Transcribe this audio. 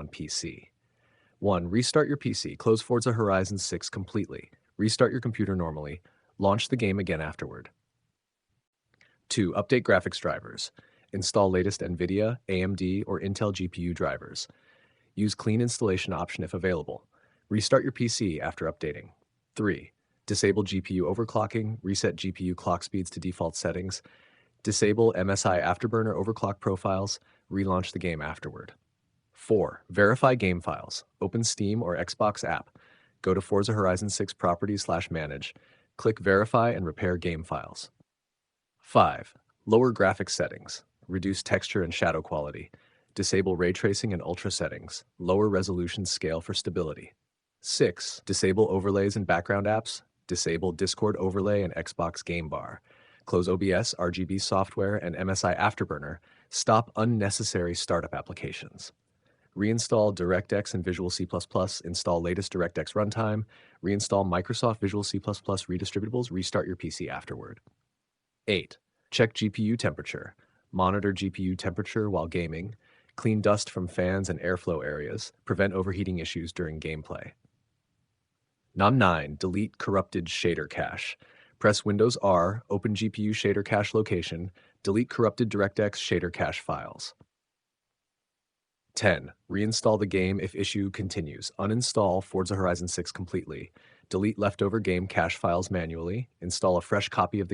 on PC. 1. Restart your PC. Close Forza Horizon 6 completely. Restart your computer normally. Launch the game again afterward. 2. Update graphics drivers. Install latest NVIDIA, AMD, or Intel GPU drivers. Use clean installation option if available. Restart your PC after updating. 3. Disable GPU overclocking. Reset GPU clock speeds to default settings. Disable MSI Afterburner overclock profiles. Relaunch the game afterward. 4. Verify game files. Open Steam or Xbox app. Go to Forza Horizon 6 Properties/Manage. Click Verify and repair game files. 5. Lower graphics settings. Reduce texture and shadow quality. Disable ray tracing and ultra settings. Lower resolution scale for stability. 6. Disable overlays and background apps. Disable Discord overlay and Xbox Game Bar. Close OBS, RGB software, and MSI Afterburner. Stop unnecessary startup applications. Reinstall DirectX and Visual C++. Install latest DirectX runtime. Reinstall Microsoft Visual C++ redistributables. Restart your PC afterward. 8. Check GPU temperature. Monitor GPU temperature while gaming. Clean dust from fans and airflow areas. Prevent overheating issues during gameplay. 9. Delete corrupted shader cache. Press Windows R, open GPU shader cache location, delete corrupted DirectX shader cache files. 10. Reinstall the game if issue continues. Uninstall Forza Horizon 6 completely. Delete leftover game cache files manually. Install a fresh copy of the